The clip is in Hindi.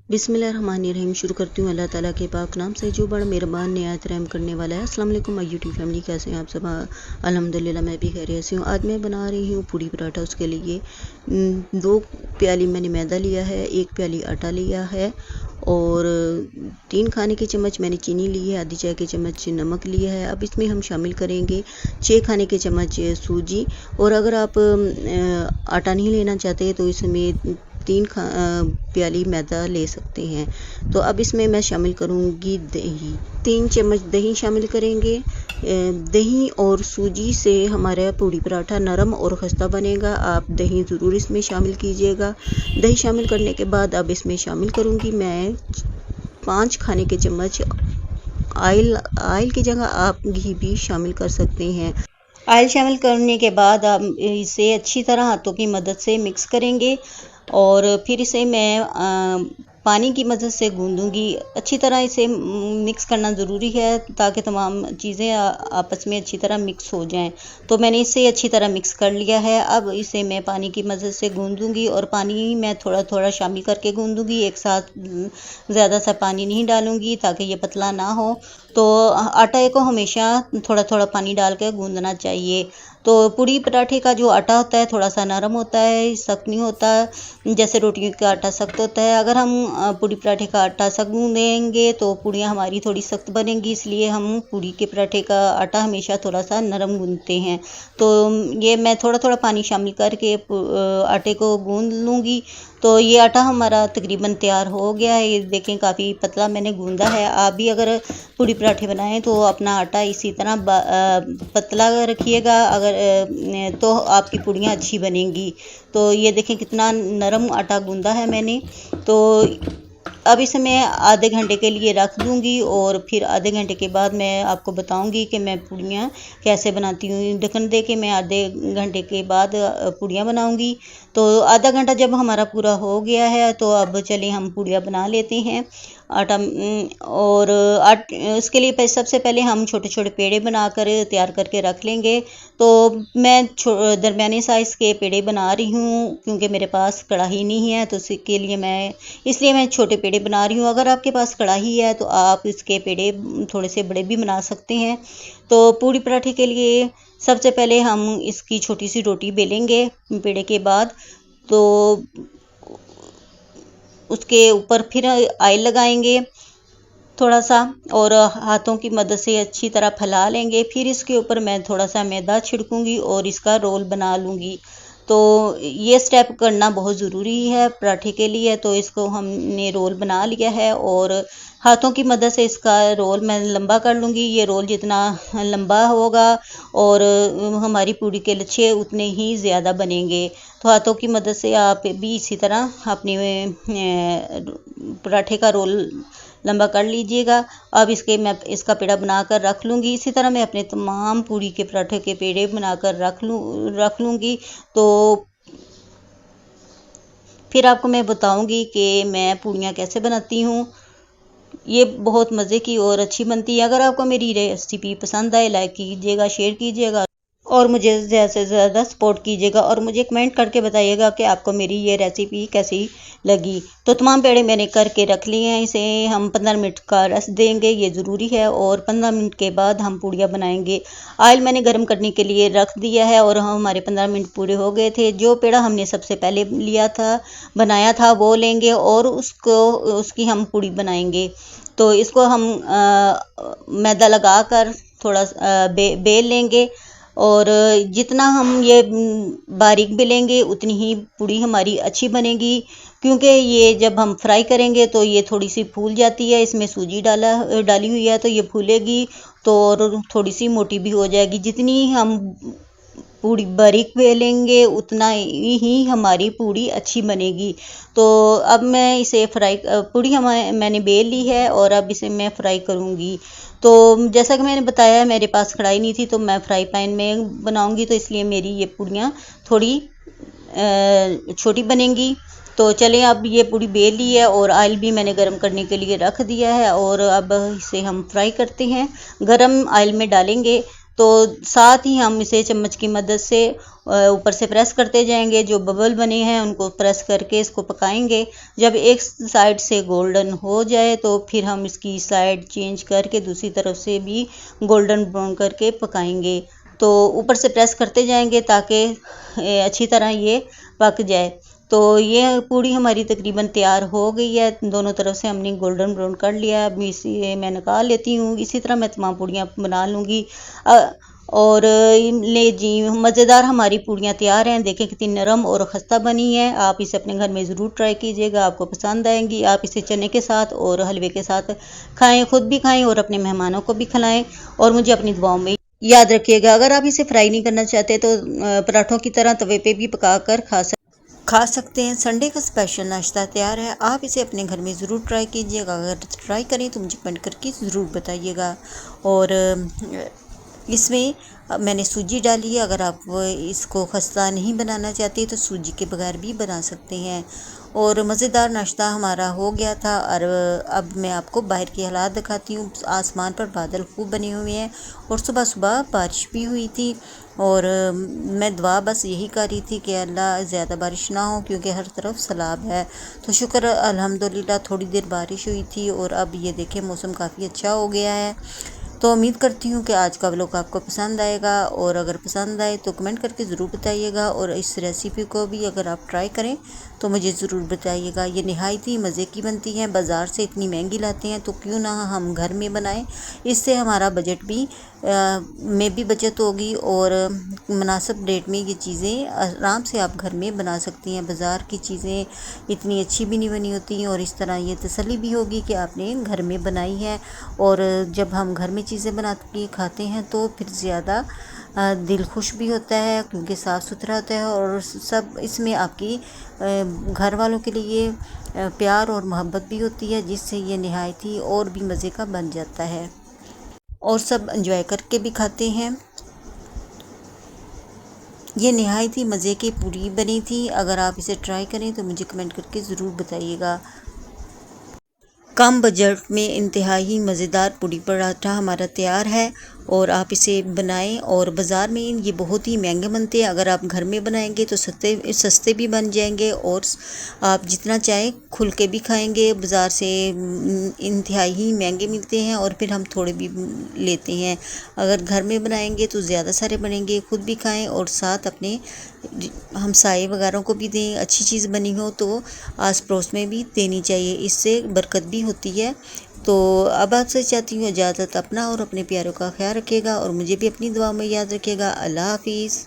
बिस्मिल्लाहिर्रहमानिर्रहीम। शुरू करती हूँ अल्लाह ताला के पाक नाम से जो बड़ा मेहरबान निहायत रहम करने वाला है। अस्सलाम वालेकुम माय यूट्यूब फैमिली, कैसे हैं आप सब? अल्हम्दुलिल्लाह मैं भी खैरियत से हूँ। आज मैं बना रही हूँ पूड़ी पराठा। उसके लिए 2 प्याली मैंने मैदा लिया है, 1 प्याली आटा लिया है और 3 खाने के चम्मच मैंने चीनी ली है, आधी चाय के चम्मच नमक लिया है। अब इसमें हम शामिल करेंगे 6 खाने के चम्मच सूजी। और अगर आप आटा नहीं लेना चाहते तो इसमें 3 प्याली मैदा ले सकते हैं। तो अब इसमें मैं शामिल करूँगी दही। 3 चम्मच दही शामिल करेंगे। दही और सूजी से हमारा पूड़ी पराठा नरम और खस्ता बनेगा। आप दही ज़रूर इसमें शामिल कीजिएगा। दही शामिल करने के बाद अब इसमें शामिल करूँगी मैं 5 खाने के चम्मच ऑयल की जगह आप घी भी शामिल कर सकते हैं। ऑयल शामिल करने के बाद आप इसे अच्छी तरह हाथों की मदद से मिक्स करेंगे और फिर इसे मैं पानी की मदद से गूंदूंगी। अच्छी तरह इसे मिक्स करना ज़रूरी है ताकि तमाम चीज़ें आपस में अच्छी तरह मिक्स हो जाएं। तो मैंने इसे अच्छी तरह मिक्स कर लिया है। अब इसे मैं पानी की मदद से गूंदूंगी और पानी मैं थोड़ा थोड़ा शामिल करके गूंदूंगी। एक साथ ज़्यादा सा पानी नहीं डालूंगी ताकि ये पतला ना हो। तो आटे को हमेशा थोड़ा थोड़ा पानी डाल के गूंदना चाहिए। तो पूड़ी पराठे का जो आटा होता है थोड़ा सा नरम होता है, सख्त नहीं होता जैसे रोटियों का आटा सख्त होता है। अगर हम पूड़ी पराठे का आटा सख्त गूंदेंगे तो पूड़ियाँ हमारी थोड़ी सख्त बनेंगी, इसलिए हम पूड़ी के पराठे का आटा हमेशा थोड़ा सा नरम गूंदते हैं। तो ये मैं थोड़ा थोड़ा पानी शामिल करके आटे को गूंद लूँगी। तो ये आटा हमारा तकरीबन तैयार हो गया है। ये देखें काफ़ी पतला मैंने गूंदा है। आप भी अगर पूड़ी पराठे बनाएं तो अपना आटा इसी तरह पतला रखिएगा, अगर तो आपकी पूड़ियाँ अच्छी बनेंगी। तो ये देखें कितना नरम आटा गूंदा है मैंने। तो अब इसे मैं आधे घंटे के लिए रख दूंगी और फिर आधे घंटे के बाद मैं आपको बताऊंगी कि मैं पूड़ियाँ कैसे बनाती हूँ। ढक्कन दे के मैं आधे घंटे के बाद पूड़ियाँ बनाऊंगी। तो आधा घंटा जब हमारा पूरा हो गया है तो अब चलिए हम पूड़ियाँ बना लेते हैं। आटा और इसके लिए सबसे पहले हम छोटे छोटे पेड़े बनाकर तैयार करके रख लेंगे। तो मैं दरमियाने साइज़ के पेड़े बना रही हूँ क्योंकि मेरे पास कढ़ाई नहीं है, तो इसके लिए मैं छोटे पेड़े बना रही हूँ। अगर आपके पास कढ़ाई है तो आप इसके पेड़े थोड़े से बड़े भी बना सकते हैं। तो पूड़ी पराठे के लिए सबसे पहले हम इसकी छोटी सी रोटी बेलेंगे पेड़े के बाद। तो उसके ऊपर फिर ऑयल लगाएंगे थोड़ा सा और हाथों की मदद से अच्छी तरह फैला लेंगे। फिर इसके ऊपर मैं थोड़ा सा मैदा छिड़कूंगी और इसका रोल बना लूँगी। तो ये स्टेप करना बहुत ज़रूरी है पराठे के लिए। तो इसको हमने रोल बना लिया है और हाथों की मदद से इसका रोल मैं लंबा कर लूँगी। ये रोल जितना लंबा होगा और हमारी पूड़ी के लच्छे उतने ही ज़्यादा बनेंगे। तो हाथों की मदद से आप भी इसी तरह अपने पराठे का रोल लंबा कर लीजिएगा। अब मैं इसका पेड़ा बनाकर रख लूँगी। इसी तरह मैं अपने तमाम पूड़ी के पराठे के पेड़े बनाकर रख लूँगी। तो फिर आपको मैं बताऊँगी कि मैं पूड़ियाँ कैसे बनाती हूँ। ये बहुत मज़े की और अच्छी बनती है। अगर आपको मेरी रेसिपी पसंद आए लाइक कीजिएगा, शेयर कीजिएगा और मुझे ज़्यादा से ज़्यादा सपोर्ट कीजिएगा और मुझे कमेंट करके बताइएगा कि आपको मेरी ये रेसिपी कैसी लगी। तो तमाम पेड़े मैंने करके रख लिए हैं। इसे हम 15 मिनट का रेस्ट देंगे, ये ज़रूरी है। और 15 मिनट के बाद हम पूड़ियाँ बनाएंगे। ऑयल मैंने गर्म करने के लिए रख दिया है और हमारे 15 मिनट पूरे हो गए थे। जो पेड़ा हमने सबसे पहले बनाया था वो लेंगे और उसकी हम पूड़ी बनाएंगे। तो इसको हम मैदा लगा कर थोड़ा बेल लेंगे और जितना हम ये बारीक बेलेंगे उतनी ही पूड़ी हमारी अच्छी बनेगी। क्योंकि ये जब हम फ्राई करेंगे तो ये थोड़ी सी फूल जाती है, इसमें सूजी डाली हुई है तो ये फूलेगी तो और थोड़ी सी मोटी भी हो जाएगी। जितनी हम पूड़ी बारीक बेलेंगे उतना ही हमारी पूड़ी अच्छी बनेगी। तो अब मैं इसे पूड़ी मैंने बेल ली है और अब इसे मैं फ्राई करूँगी। तो जैसा कि मैंने बताया मेरे पास कढ़ाई नहीं थी तो मैं फ्राई पैन में बनाऊँगी, तो इसलिए मेरी ये पूड़ियाँ थोड़ी छोटी बनेंगी। तो चलें अब ये पूड़ी बेल ली है और ऑयल भी मैंने गर्म करने के लिए रख दिया है और अब इसे हम फ्राई करते हैं। गरम ऑयल में डालेंगे तो साथ ही हम इसे चम्मच की मदद से ऊपर से प्रेस करते जाएंगे। जो बबल बने हैं उनको प्रेस करके इसको पकाएंगे। जब एक साइड से गोल्डन हो जाए तो फिर हम इसकी साइड चेंज करके दूसरी तरफ से भी गोल्डन ब्राउन करके पकाएंगे। तो ऊपर से प्रेस करते जाएंगे ताकि अच्छी तरह ये पक जाए। तो ये पूड़ी हमारी तकरीबन तैयार हो गई है। दोनों तरफ से हमने गोल्डन ब्राउन कर लिया। अब इसे मैं निकाल लेती हूँ। इसी तरह मैं तमाम पूड़ियाँ बना लूँगी। और ले जी, मज़ेदार हमारी पूड़ियाँ तैयार हैं। देखें कितनी नरम और खस्ता बनी है। आप इसे अपने घर में ज़रूर ट्राई कीजिएगा, आपको पसंद आएंगी। आप इसे चने के साथ और हलवे के साथ खाएं, खुद भी खाएं और अपने मेहमानों को भी खिलाएं। और मुझे अपनी दुआओं में याद रखिएगा। अगर आप इसे फ्राई नहीं करना चाहते तो पराठों की तरह तवे पे भी पका कर खा सकते हैं। संडे का स्पेशल नाश्ता तैयार है। आप इसे अपने घर में ज़रूर ट्राई कीजिएगा। अगर ट्राई करें तो मुझे कमेंट करके ज़रूर बताइएगा। और इसमें मैंने सूजी डाली है। अगर आप इसको खस्ता नहीं बनाना चाहते तो सूजी के बगैर भी बना सकते हैं। और मज़ेदार नाश्ता हमारा हो गया था। और अब मैं आपको बाहर के हालात दिखाती हूँ। आसमान पर बादल खूब बने हुए हैं और सुबह सुबह बारिश भी हुई थी। और मैं दुआ बस यही कर रही थी कि अल्लाह ज़्यादा बारिश ना हो, क्योंकि हर तरफ सैलाब है। तो शुक्र अल्हम्दुलिल्लाह थोड़ी देर बारिश हुई थी और अब ये देखें मौसम काफ़ी अच्छा हो गया है। तो उम्मीद करती हूँ कि आज का व्लॉग आपको पसंद आएगा। और अगर पसंद आए तो कमेंट करके ज़रूर बताइएगा। और इस रेसिपी को भी अगर आप ट्राई करें तो मुझे ज़रूर बताइएगा। ये नहायत ही मज़े की बनती हैं। बाज़ार से इतनी महंगी लाते हैं तो क्यों ना हम घर में बनाएं। इससे हमारा बजट भी में भी बचत होगी और मुनासिब रेट में ये चीज़ें आराम से आप घर में बना सकती हैं। बाज़ार की चीज़ें इतनी अच्छी भी नहीं बनी होती हैं। और इस तरह ये तसल्ली भी होगी कि आपने घर में बनाई है। और जब हम घर में चीज़ें बना के खाते हैं तो फिर ज़्यादा दिल खुश भी होता है, क्योंकि साफ़ सुथरा होता है। और सब इसमें आपकी घर वालों के लिए प्यार और मोहब्बत भी होती है, जिससे ये नहायत ही और भी मज़े का बन जाता है और सब एंजॉय करके भी खाते हैं। ये नहायत ही मज़े की पूड़ी बनी थी। अगर आप इसे ट्राई करें तो मुझे कमेंट करके ज़रूर बताइएगा। कम बजट में इंतहाई मज़ेदार पूड़ी पराठा हमारा तैयार है और आप इसे बनाएं। और बाज़ार में ये बहुत ही महंगे बनते हैं। अगर आप घर में बनाएंगे तो सस्ते भी बन जाएंगे और आप जितना चाहें खुल के भी खाएंगे। बाज़ार से इंतहाई ही महंगे मिलते हैं और फिर हम थोड़े भी लेते हैं। अगर घर में बनाएंगे तो ज़्यादा सारे बनेंगे, खुद भी खाएं और साथ अपने हमसाए वगैरह को भी दें। अच्छी चीज़ बनी हो तो आस पड़ोस में भी देनी चाहिए, इससे बरकत भी होती है। तो अब आपसे चाहती हूँ इजाज़त। अपना और अपने प्यारों का ख्याल रखिएगा और मुझे भी अपनी दुआ में याद रखिएगा। अल्लाह हाफिज़।